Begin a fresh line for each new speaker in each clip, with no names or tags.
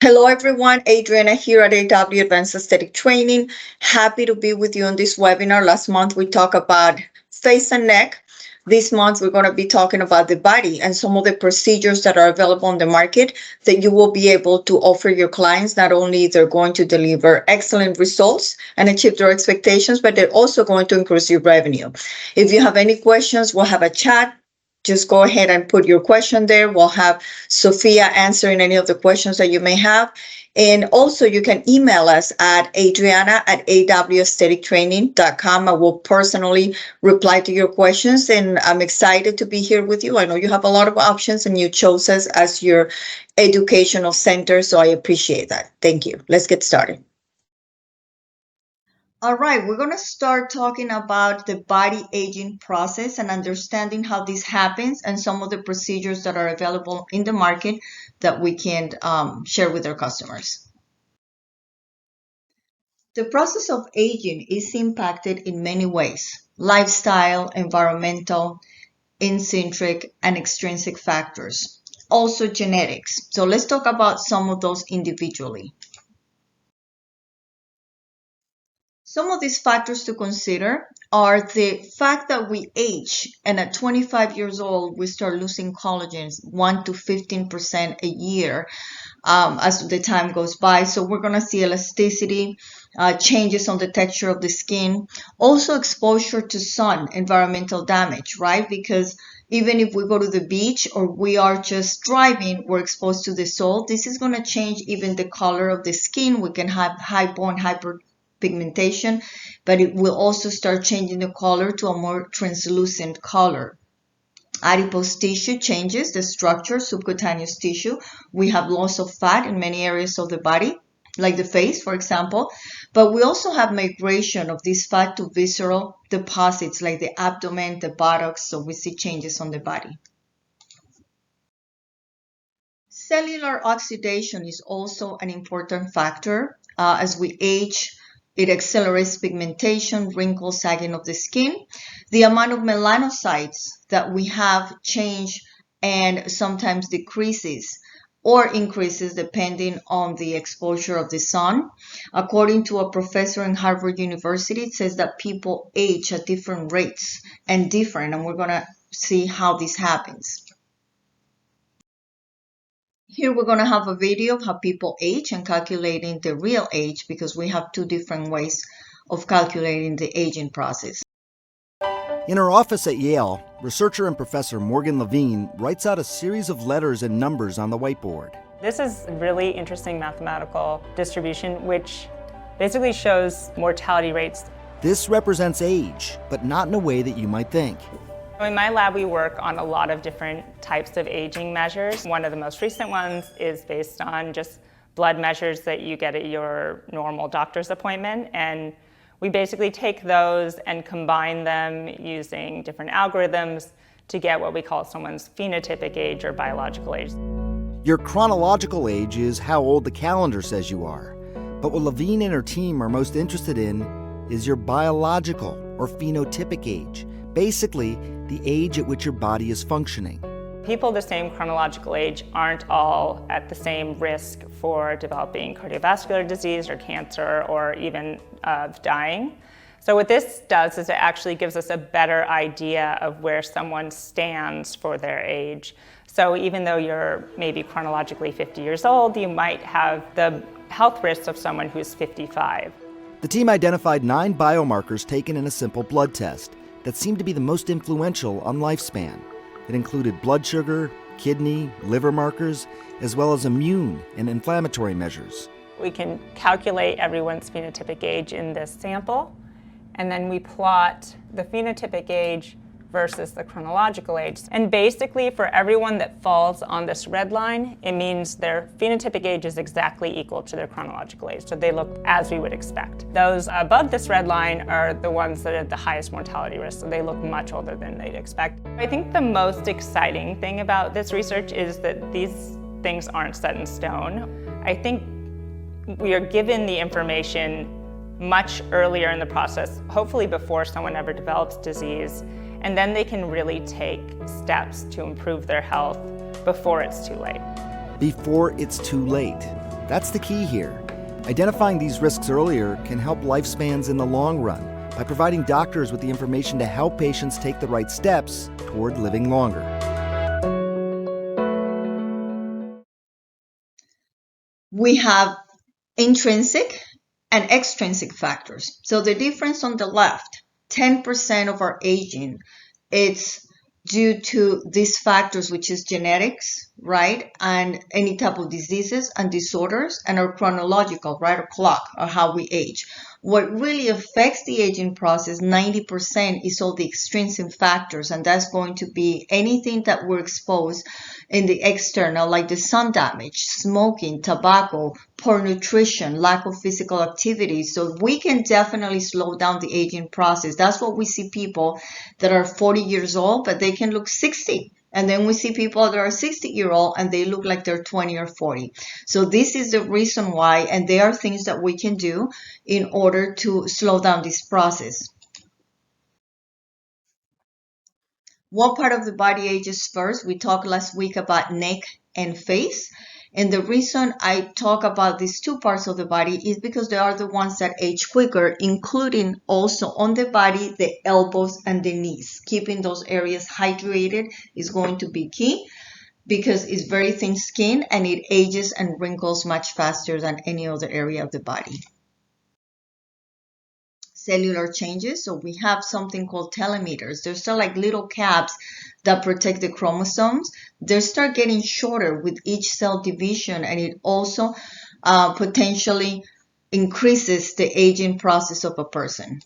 Hello, everyone. Adriana here at AW Advanced Aesthetic Training. Happy to be with you on this webinar. Last month, we talked about face and neck. This month, we're going to be talking about the body and some of the procedures that are available on the market that you will be able to offer your clients. Not only they're going to deliver excellent results and achieve their expectations, but they're also going to increase your revenue. If you have any questions, we'll have a chat. Just go ahead and put your question there. We'll have Sophia answering any of the questions that you may have. And also you can email us at adriana@awaesthetictraining.com. I will personally reply to your questions, and I'm excited to be here with you. I know you have a lot of options and you chose us as your educational center, so I appreciate that. Thank you. Let's get started. All right, we're going to start talking about the body aging process and understanding how this happens and some of the procedures that are available in the market that we can share with our customers. The process of aging is impacted in many ways: lifestyle, environmental, intrinsic, and extrinsic factors. Also genetics. So let's talk about some of those individually. Some of these factors to consider are the fact that we age, and at 25 years old, we start losing collagen 1 to 15% a year as the time goes by. So we're going to see elasticity, changes on the texture of the skin, also exposure to sun, environmental damage, right? Because even if we go to the beach or we are just driving, we're exposed to the salt. This is going to change even the color of the skin. We can have high-bone hyperpigmentation, but it will also start changing the color to a more translucent color. Adipose tissue changes the structure, subcutaneous tissue. We have loss of fat in many areas of the body, like the face, for example. But we also have migration of this fat to visceral deposits, like the abdomen, the buttocks, so we see changes on the body. Cellular oxidation is also an important factor. As we age, it accelerates pigmentation, wrinkles, sagging of the skin. The amount of melanocytes that we have change and sometimes decreases or increases depending on the exposure of the sun. According to a professor in Harvard University, it says that people age at different rates and we're going to see how this happens. Here we're going to have a video of how people age and calculating the real age, because we have two different ways of calculating the aging process.
In her office at Yale, researcher and professor Morgan Levine writes out a series of letters and numbers on the whiteboard.
This is a really interesting mathematical distribution which basically shows mortality rates.
This represents age, but not in a way that you might think.
In my lab, we work on a lot of different types of aging measures. One of the most recent ones is based on just blood measures that you get at your normal doctor's appointment. And we basically take those and combine them using different algorithms to get what we call someone's phenotypic age or biological age.
Your chronological age is how old the calendar says you are. But what Levine and her team are most interested in is your biological or phenotypic age. Basically, the age at which your body is functioning.
People the same chronological age aren't all at the same risk for developing cardiovascular disease or cancer or even of dying. So what this does is it actually gives us a better idea of where someone stands for their age. So even though you're maybe chronologically 50 years old, you might have the health risks of someone who's 55.
The team identified 9 biomarkers taken in a simple blood test that seemed to be the most influential on lifespan. It included blood sugar, kidney, liver markers, as well as immune and inflammatory measures.
We can calculate everyone's phenotypic age in this sample, and then we plot the phenotypic age versus the chronological age. And basically, for everyone that falls on this red line, it means their phenotypic age is exactly equal to their chronological age, so they look as we would expect. Those above this red line are the ones that are the highest mortality risk, so they look much older than they'd expect. I think the most exciting thing about this research is that these things aren't set in stone. I think we are given the information much earlier in the process, hopefully before someone ever develops disease, and then they can really take steps to improve their health before it's too late.
Before it's too late. That's the key here. Identifying these risks earlier can help lifespans in the long run by providing doctors with the information to help patients take the right steps toward living longer.
We have intrinsic and extrinsic factors. So the difference on the left, 10% of our aging, it's due to these factors, which is genetics, right? And any type of diseases and disorders, and our chronological, right? Our clock, or how we age. What really affects the aging process, 90%, is all the extrinsic factors, and that's going to be anything that we're exposed in the external, like the sun damage, smoking, tobacco, poor nutrition, lack of physical activity. So we can definitely slow down the aging process. That's what we see people that are 40 years old, but they can look 60. And then we see people that are 60-year-old and they look like they're 20 or 40. So this is the reason why, and there are things that we can do in order to slow down this process. What part of the body ages first? We talked last week about neck and face. And the reason I talk about these two parts of the body is because they are the ones that age quicker, including also on the body, the elbows and the knees. Keeping those areas hydrated is going to be key because it's very thin skin and it ages and wrinkles much faster than any other area of the body. Cellular changes. So we have something called telomeres. They're still like little caps that protect the chromosomes. They start getting shorter with each cell division, and it also potentially increases the aging process of a person.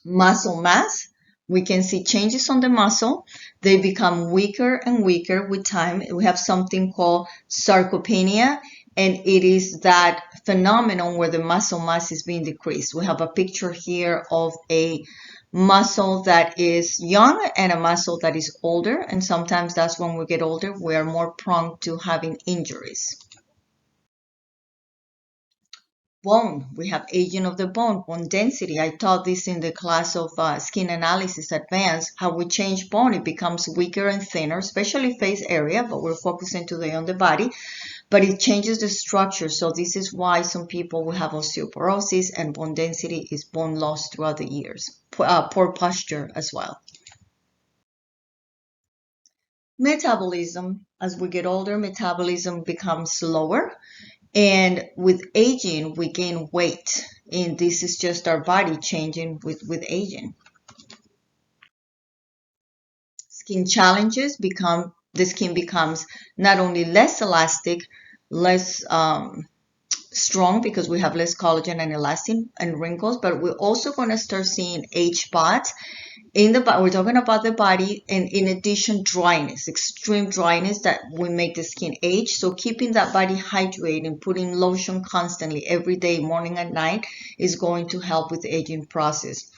Muscle mass. We can see changes on the muscle. They become weaker and weaker with time. We have something called sarcopenia, and it is that phenomenon where the muscle mass is being decreased. We have a picture here of a muscle that is young and a muscle that is older, and sometimes that's when we get older, we are more prone to having injuries. Bone, we have aging of the bone density. I taught this in the class of skin analysis advanced, how we change bone. It becomes weaker and thinner, especially face area, but we're focusing today on the body. But it changes the structure. So this is why some people will have osteoporosis, and bone density is bone loss throughout the years. Poor posture as well. Metabolism, as we get older, metabolism becomes slower. And with aging, we gain weight. And this is just our body changing with aging. Skin challenges become, the skin becomes not only less elastic, less strong because we have less collagen and elastin and wrinkles, but we're also going to start seeing age spots in the body. We're talking about the body, and in addition, dryness, extreme dryness that will make the skin age. So keeping that body hydrated and putting lotion constantly every day, morning and night, is going to help with the aging process.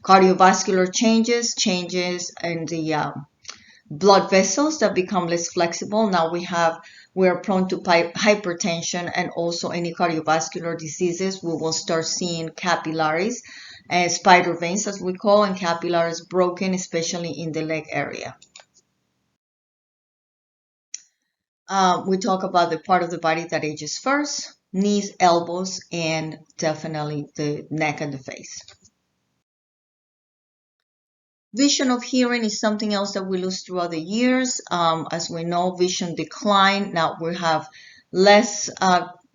Cardiovascular changes in the blood vessels that become less flexible. Now we are prone to hypertension and also any cardiovascular diseases. We will start seeing capillaries, spider veins as we call, and capillaries broken, especially in the leg area. We talk about the part of the body that ages first, knees, elbows, and definitely the neck and the face. Vision of hearing is something else that we lose throughout the years. As we know, vision decline. Now we have less,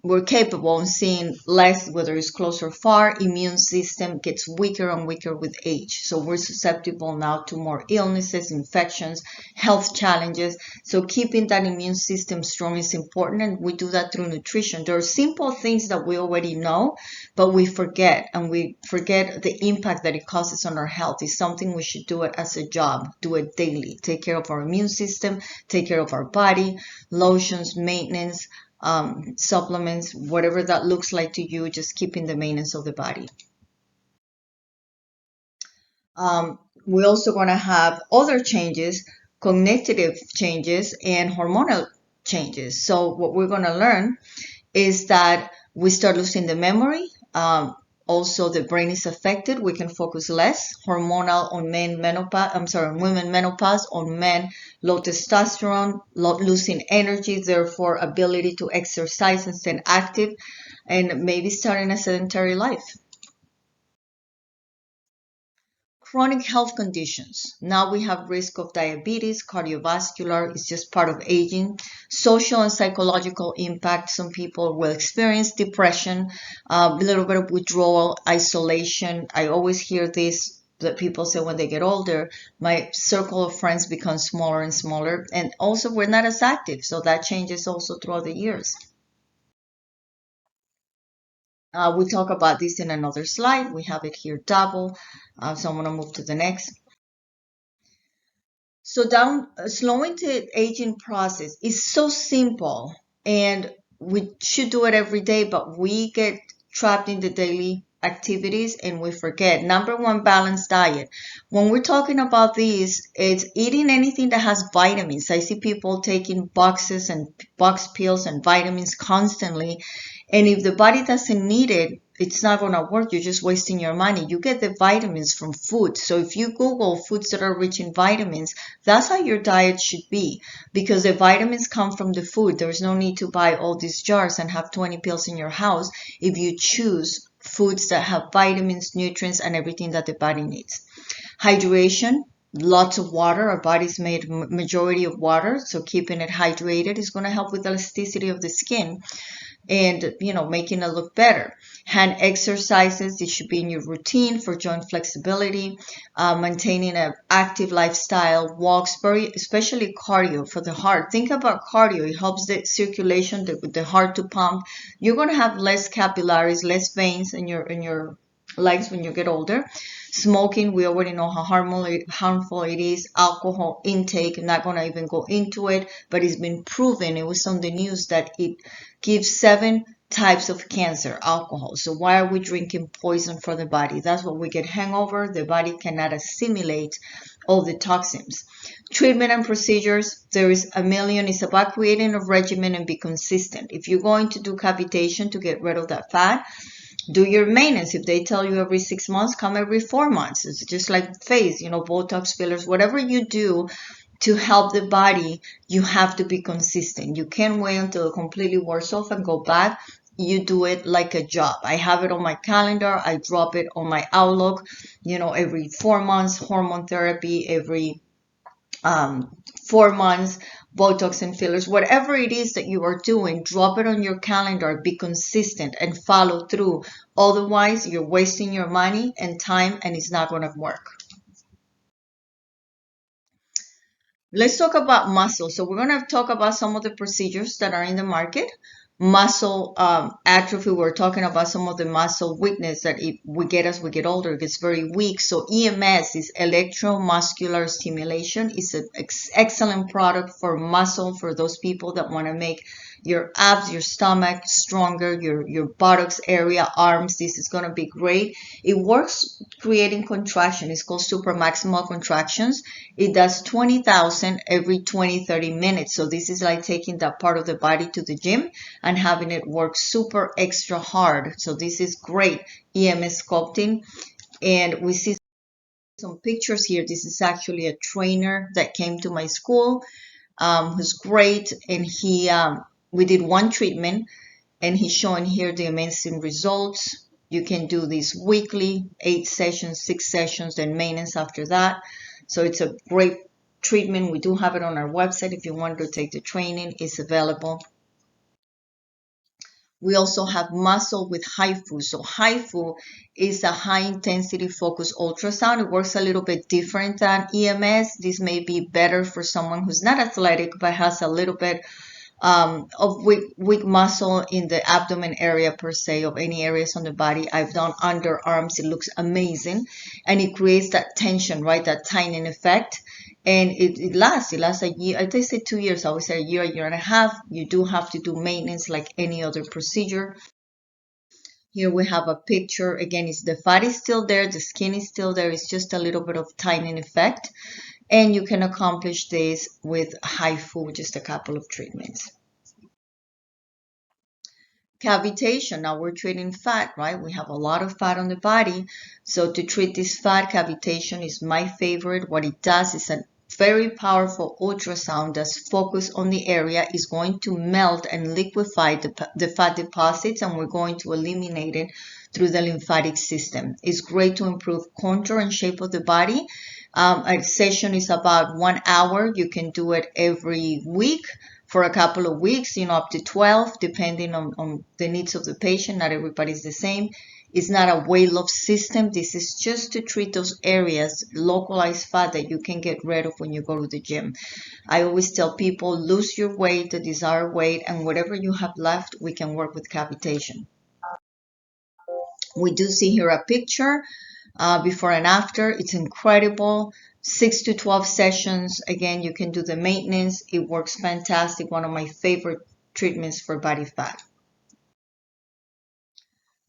we're capable of seeing less, whether it's close or far. Immune system gets weaker and weaker with age. So we're susceptible now to more illnesses, infections, health challenges. So keeping that immune system strong is important, and we do that through nutrition. There are simple things that we already know, but we forget, and we forget the impact that it causes on our health. It's something we should do it as a job, do it daily. Take care of our immune system, take care of our body, lotions, maintenance, supplements, whatever that looks like to you, just keeping the maintenance of the body. We're also going to have other changes, cognitive changes and hormonal changes. So what we're going to learn is that we start losing the memory. Also, the brain is affected. We can focus less. Hormonal on men, menopause. I'm sorry, on women, menopause. On men, low testosterone, losing energy, therefore ability to exercise and stay active, and maybe starting a sedentary life. Chronic health conditions. Now we have risk of diabetes, cardiovascular, it's just part of aging. Social and psychological impact. Some people will experience depression, a little bit of withdrawal, isolation. I always hear this that people say when they get older, my circle of friends becomes smaller and smaller. And also we're not as active. So that changes also throughout the years. We talk about this in another slide. We have it here double. So I'm going to move to the next. So slowing the aging process is so simple, and we should do it every day, but we get trapped in the daily activities and we forget. Number one, balanced diet. When we're talking about this, it's eating anything that has vitamins. I see people taking boxes and box pills and vitamins constantly. And if the body doesn't need it, it's not going to work. You're just wasting your money. You get the vitamins from food. So if you Google foods that are rich in vitamins, that's how your diet should be, because the vitamins come from the food. There's no need to buy all these jars and have 20 pills in your house if you choose foods that have vitamins, nutrients, and everything that the body needs. Hydration. Lots of water. Our body's made majority of water, so keeping it hydrated is going to help with elasticity of the skin and making it look better. Hand exercises, it should be in your routine for joint flexibility. Maintaining an active lifestyle, walks, especially cardio for the heart. Think about cardio. It helps the circulation, the heart to pump. You're going to have less capillaries, less veins in your legs when you get older. Smoking, we already know how harmful it is. Alcohol intake, I'm not going to even go into it, but it's been proven, it was on the news, that it gives 7 types of cancer, alcohol. So why are we drinking poison for the body? That's what we get hangover. The body cannot assimilate all the toxins. Treatment and procedures, there is a million. It's about creating a regimen and be consistent. If you're going to do cavitation to get rid of that fat, do your maintenance. If they tell you every 6 months, come every 4 months. It's just like face, Botox, fillers, whatever you do to help the body, you have to be consistent. You can't wait until it completely wears off and go back. You do it like a job. I have it on my calendar. I drop it on my Outlook, every 4 months, hormone therapy, every 4 months, Botox and fillers, whatever it is that you are doing, drop it on your calendar, be consistent and follow through. Otherwise, you're wasting your money and time and it's not going to work. Let's talk about muscle. So we're going to talk about some of the procedures that are in the market. Muscle atrophy, we're talking about some of the muscle weakness that we get as we get older. It gets very weak. So EMS is electromuscular stimulation. It's an excellent product for muscle, for those people that want to make your abs, your stomach stronger, your buttocks area, arms. This is going to be great. It works creating contraction. It's called supramaximal contractions. It does 20,000 every 20-30 minutes. So this is like taking that part of the body to the gym and having it work super extra hard. So this is great EMS sculpting. And we see some pictures here. This is actually a trainer that came to my school, who's great. And we did one treatment and he's showing here the amazing results. You can do this weekly, 8 sessions, 6 sessions, then maintenance after that. So it's a great treatment. We do have it on our website. If you want to take the training, it's available. We also have muscle with HIFU. So HIFU is a high intensity focused ultrasound. It works a little bit different than EMS. This may be better for someone who's not athletic but has a little bit of weak muscle in the abdomen area per se, of any areas on the body. I've done underarms. It looks amazing. And it creates that tension, right? That tightening effect. And it lasts a year. They say 2 years. I would say a year and a half. You do have to do maintenance like any other procedure. Here we have a picture. Again, the fat is still there. The skin is still there. It's just a little bit of tightening effect. And you can accomplish this with HIFU, just a couple of treatments. Cavitation, now we're treating fat, right? We have a lot of fat on the body. So to treat this fat, cavitation is my favorite. What it does is a very powerful ultrasound that's focused on the area, is going to melt and liquefy the fat deposits, and we're going to eliminate it through the lymphatic system. It's great to improve contour and shape of the body. A session is about 1 hour. You can do it every week for a couple of weeks, up to 12, depending on the needs of the patient. Not everybody's the same. It's not a weight loss system. This is just to treat those areas, localized fat that you can get rid of when you go to the gym. I always tell people, lose your weight, the desired weight, and whatever you have left, we can work with cavitation. We do see here a picture before and after. It's incredible. 6 to 12 sessions. Again, you can do the maintenance. It works fantastic. One of my favorite treatments for body fat.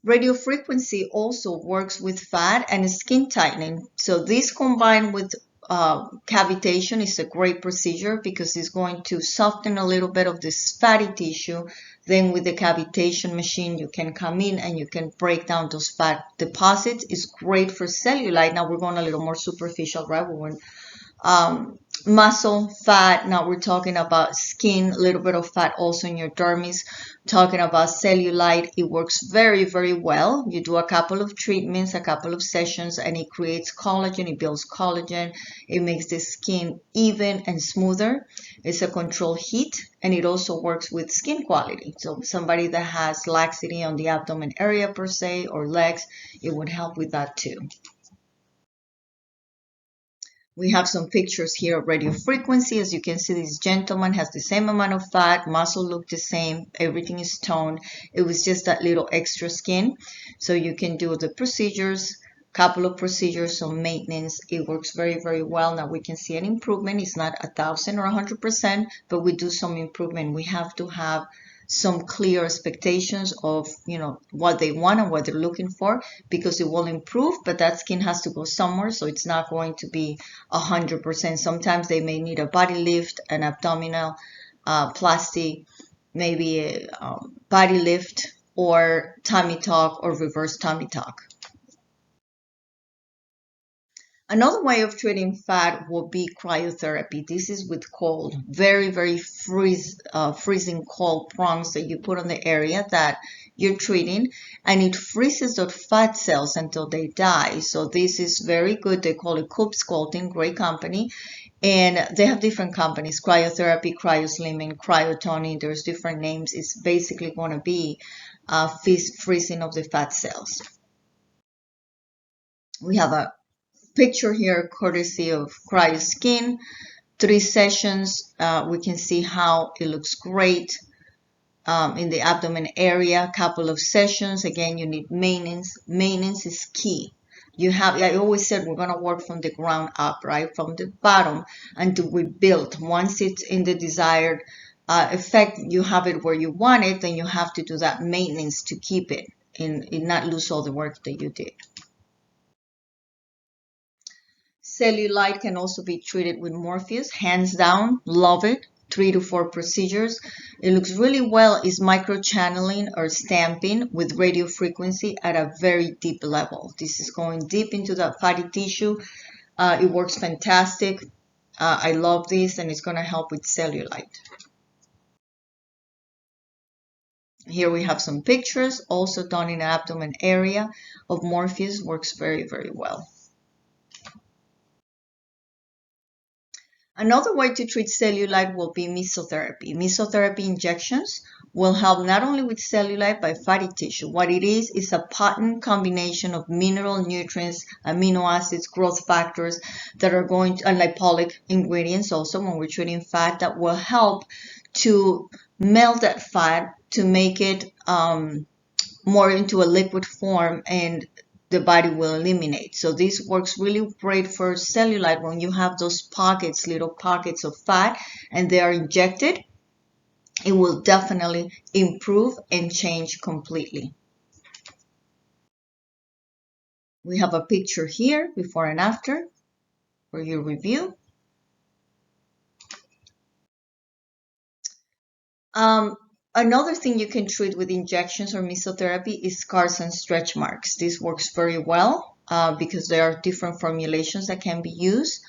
Radiofrequency also works with fat and skin tightening. So this combined with cavitation is a great procedure because it's going to soften a little bit of this fatty tissue. Then with the cavitation machine, you can come in and you can break down those fat deposits. It's great for cellulite. Now we're going a little more superficial, right? We went muscle, fat. Now we're talking about skin, a little bit of fat also in your dermis. Talking about cellulite, it works very, very well. You do a couple of treatments, a couple of sessions, and it creates collagen. It builds collagen. It makes the skin even and smoother. It's a controlled heat, and it also works with skin quality. So somebody that has laxity on the abdomen area per se, or legs, it would help with that too. We have some pictures here of radiofrequency. As you can see, this gentleman has the same amount of fat, muscle look the same, everything is toned. It was just that little extra skin. So you can do the procedures, couple of procedures on maintenance. It works very, very well. Now we can see an improvement. It's not 1,000 or 100%, but we do some improvement. We have to have some clear expectations of what they want and what they're looking for, because it will improve, but that skin has to go somewhere, so it's not going to be 100%. Sometimes they may need a body lift, an abdominal plastic, maybe a body lift, or tummy tuck, or reverse tummy tuck. Another way of treating fat will be cryotherapy. This is with cold, very, very freezing cold prongs that you put on the area that you're treating, and it freezes those fat cells until they die. So this is very good. They call it Coop Sculpting, great company. And they have different companies, cryotherapy, cryoslimming, cryotoning. There's different names. It's basically going to be freezing of the fat cells. We have a picture here courtesy of CryoSkin. 3 sessions. We can see how it looks great in the abdomen area. Couple of sessions. Again, you need maintenance. Maintenance is key. I always said we're going to work from the ground up, right? From the bottom until we build. Once it's in the desired effect, you have it where you want it, then you have to do that maintenance to keep it and not lose all the work that you did. Cellulite can also be treated with Morpheus. Hands down, love it. 3 to 4 procedures. It looks really well. Is microchanneling or stamping with radio frequency at a very deep level. This is going deep into that fatty tissue. It works fantastic. I love this, and it's going to help with cellulite. Here we have some pictures, also done in the abdomen area of Morpheus. Works very, very well. Another way to treat cellulite will be mesotherapy. Mesotherapy injections will help not only with cellulite but fatty tissue. What it is a potent combination of mineral nutrients, amino acids, growth factors that are going to, and lipolic ingredients also when we're treating fat, that will help to melt that fat to make it more into a liquid form, and the body will eliminate. So this works really great for cellulite when you have those pockets, little pockets of fat, and they are injected. It will definitely improve and change completely. We have a picture here, before and after, for your review. Another thing you can treat with injections or mesotherapy is scars and stretch marks. This works very well because there are different formulations that can be used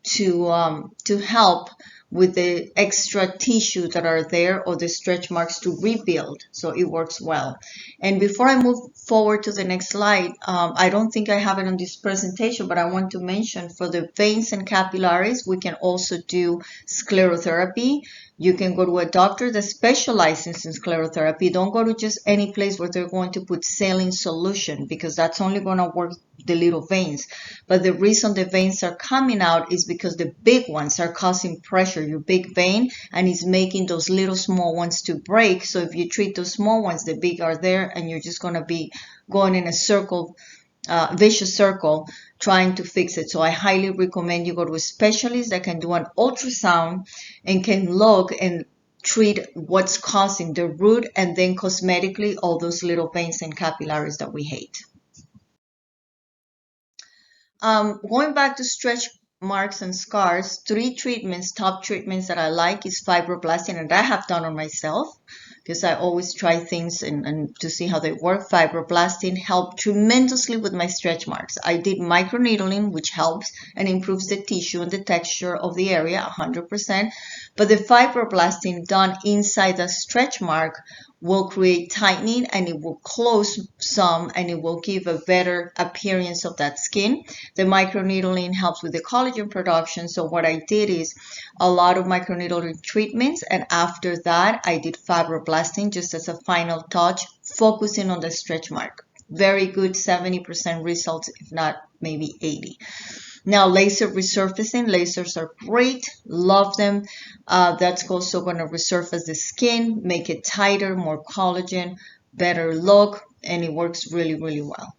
to help with the extra tissue that are there or the stretch marks to rebuild. So it works well. And before I move forward to the next slide, I don't think I have it on this presentation, but I want to mention for the veins and capillaries, we can also do sclerotherapy. You can go to a doctor that specializes in sclerotherapy. Don't go to just any place where they're going to put saline solution because that's only going to work the little veins. But the reason the veins are coming out is because the big ones are causing pressure, your big vein, and it's making those little small ones to break. So if you treat those small ones, the big are there, and you're just going to be going in a circle, vicious circle, trying to fix it. So I highly recommend you go to a specialist that can do an ultrasound and can look and treat what's causing the root and then cosmetically all those little veins and capillaries that we hate. Going back to stretch marks and scars, top treatments that I like is fibroblasting, and I have done on myself because I always try things and to see how they work. Fibroblasting helped tremendously with my stretch marks. I did microneedling, which helps and improves the tissue and the texture of the area 100%. But the fibroblasting done inside the stretch mark will create tightening and it will close some and it will give a better appearance of that skin. The microneedling helps with the collagen production. So what I did is a lot of microneedling treatments, and after that I did fibroblasting just as a final touch, focusing on the stretch mark. Very good 70% results, if not maybe 80. Now, laser resurfacing. Lasers are great. Love them. That's also going to resurface the skin, make it tighter, more collagen, better look, and it works really, really well.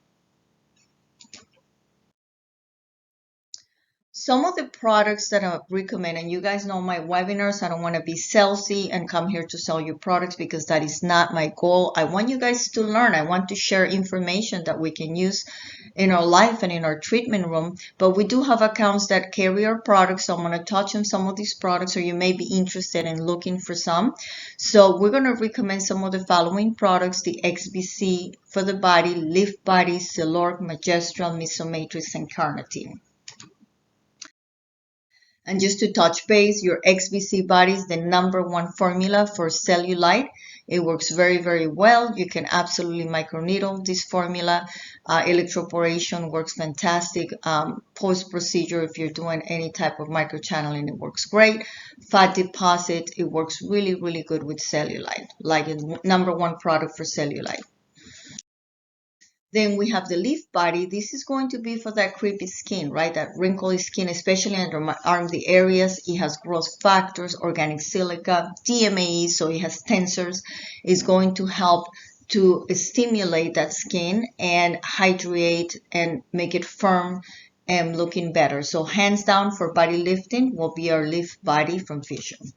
Some of the products that I recommend, and you guys know my webinars, I don't want to be salesy and come here to sell you products because that is not my goal. I want you guys to learn. I want to share information that we can use in our life and in our treatment room. But we do have accounts that carry our products, so I'm going to touch on some of these products, or you may be interested in looking for some. So we're going to recommend some of the following products: the XBC for the body, Lift Body, Silorc, Magistral, Mesomatrix, and Carnitine. And just to touch base, your XBC body is the #1 formula for cellulite. It works very, very well. You can absolutely microneedle this formula. Electroporation works fantastic. Post-procedure, if you're doing any type of microchanneling, it works great. Fat deposit, it works really, really good with cellulite, like a #1 product for cellulite. Then we have the Leaf Body. This is going to be for that creepy skin, right? That wrinkly skin, especially under my armpit areas. It has growth factors, organic silica, DMAE, so it has tensors. It's going to help to stimulate that skin and hydrate and make it firm and looking better. So hands down for body lifting will be our Leaf Body from Fission.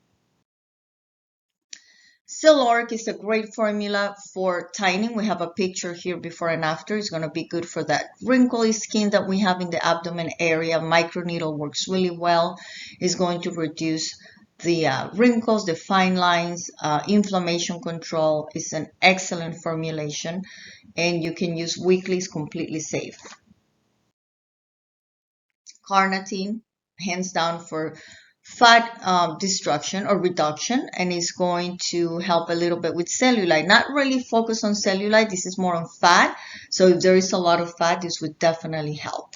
Silorc is a great formula for tightening. We have a picture here before and after. It's going to be good for that wrinkly skin that we have in the abdomen area. Microneedle works really well. It's going to reduce the wrinkles, the fine lines, inflammation control. It's an excellent formulation, and you can use weekly. It's completely safe. Carnitine, hands down for fat destruction or reduction, and is going to help a little bit with cellulite. Not really focus on cellulite, this is more on fat, so if there is a lot of fat, this would definitely help.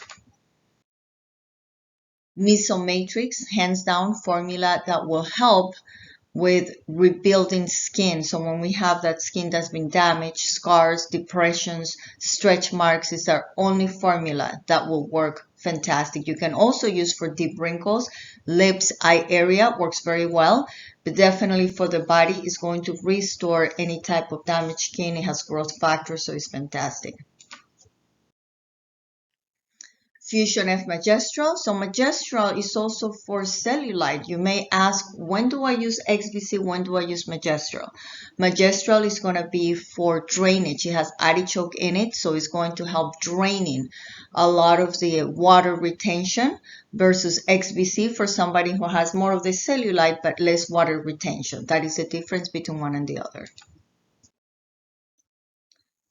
Mesomatrix, hands down formula that will help with rebuilding skin. So when we have that skin that's been damaged, scars, depressions, stretch marks, is our only formula that will work fantastic. You can also use for deep wrinkles, lips, eye area, works very well, but definitely for the body is going to restore any type of damaged skin. It has growth factors, so it's fantastic. Fusion F Magistral. So Magistral is also for cellulite. You may ask, when do I use XVC? When do I use Magistral? Magistral is going to be for drainage. It has artichoke in it, so it's going to help draining a lot of the water retention versus XVC for somebody who has more of the cellulite but less water retention. That is the difference between one and the other.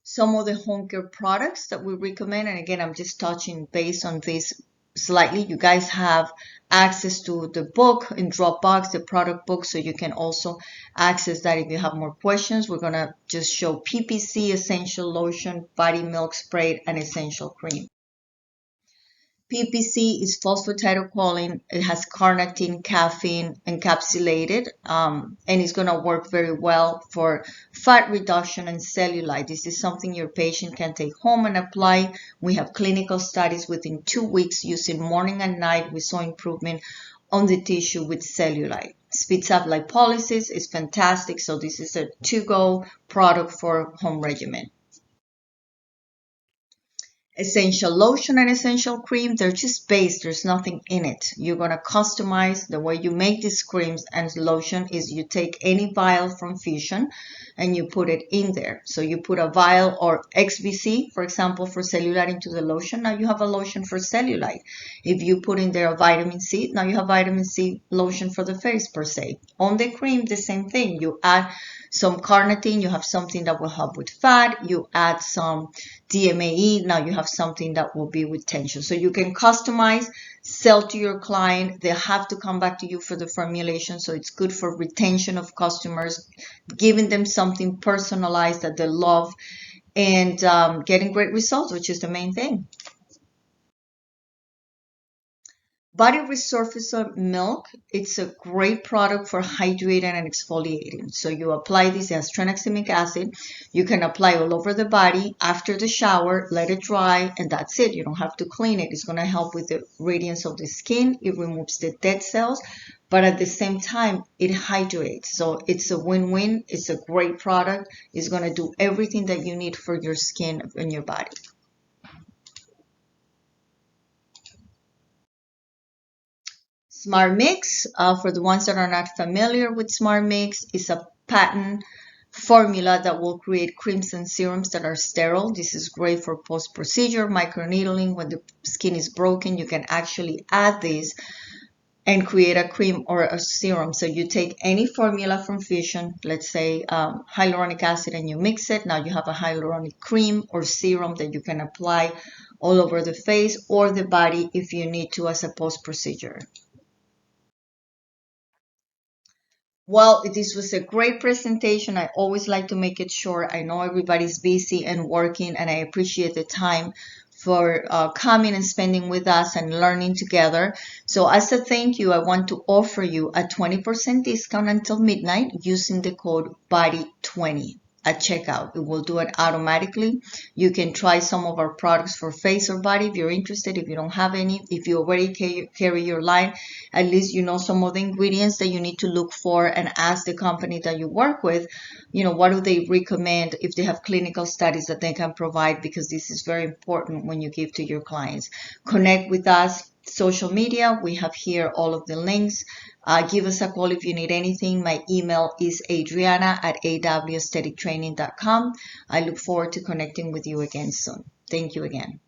Some of the home care products that we recommend, and again, I'm just touching base on this slightly. You guys have access to the book in Dropbox, the product book, so you can also access that if you have more questions. We're going to just show PPC, essential lotion, body milk spray, and essential cream. PPC is phosphatidylcholine. It has carnitine, caffeine, encapsulated, and it's going to work very well for fat reduction and cellulite. This is something your patient can take home and apply. We have clinical studies within 2 weeks using morning and night. We saw improvement on the tissue with cellulite. Speeds up lipolysis is fantastic. So this is a to-go product for home regimen. Essential lotion and essential cream, they're just base, there's nothing in it. You're going to customize the way you make these creams and lotion is you take any vial from Fusion and you put it in there. So you put a vial or XVC, for example, for cellulite into the lotion. Now you have a lotion for cellulite. If you put in there a vitamin C, now you have vitamin C lotion for the face per se. On the cream, the same thing. You add some carnitine, you have something that will help with fat. You add some DMAE, now you have something that will be with tension. So you can customize, sell to your client. They have to come back to you for the formulation. So it's good for retention of customers, giving them something personalized that they love, and getting great results, which is the main thing. Body Resurfacer Milk, it's a great product for hydrating and exfoliating. So you apply this as tranexamic acid. You can apply all over the body after the shower, let it dry, and that's it. You don't have to clean it. It's going to help with the radiance of the skin. It removes the dead cells, but at the same time, it hydrates. So it's a win-win. It's a great product. It's going to do everything that you need for your skin and your body. Smart Mix, for the ones that are not familiar with Smart Mix, is a patent formula that will create creams and serums that are sterile. This is great for post-procedure, microneedling. When the skin is broken, you can actually add this and create a cream or a serum. So you take any formula from Fusion, let's say hyaluronic acid, and you mix it. Now you have a hyaluronic cream or serum that you can apply all over the face or the body if you need to as a post-procedure. Well, this was a great presentation. I always like to make it short. I know everybody's busy and working, and I appreciate the time for coming and spending with us and learning together. So as a thank you, I want to offer you a 20% discount until midnight using the code BODY20 at checkout. It will do it automatically. You can try some of our products for face or body if you're interested. If you don't have any, if you already carry your line, at least you know some of the ingredients that you need to look for, and ask the company that you work with, you know, what do they recommend, if they have clinical studies that they can provide, because this is very important when you give to your clients. Connect with us. Social media, we have here all of the links. Give us a call if you need anything. My email is Adriana at awaesthetictraining.com. I look forward to connecting with you again soon. Thank you again.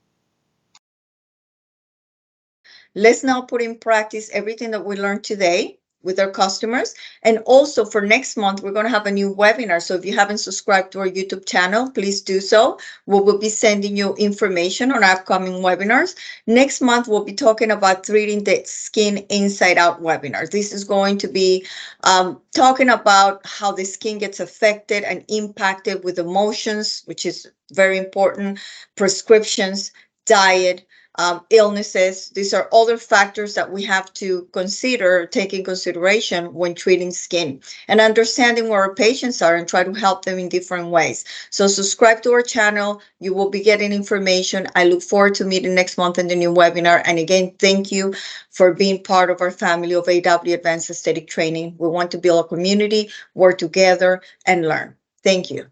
Let's now put in practice everything that we learned today with our customers. And also for next month, we're going to have a new webinar. So if you haven't subscribed to our YouTube channel, please do so. We will be sending you information on upcoming webinars. Next month, we'll be talking about treating the skin inside out webinar. This is going to be talking about how the skin gets affected and impacted with emotions, which is very important, prescriptions, diet, illnesses. These are other factors that we have to consider, take in consideration when treating skin, and understanding where our patients are and try to help them in different ways. So subscribe to our channel. You will be getting information. I look forward to meeting next month in the new webinar. And again, thank you for being part of our family of AW Advanced Aesthetic Training. We want to build a community, work together, and learn. Thank you.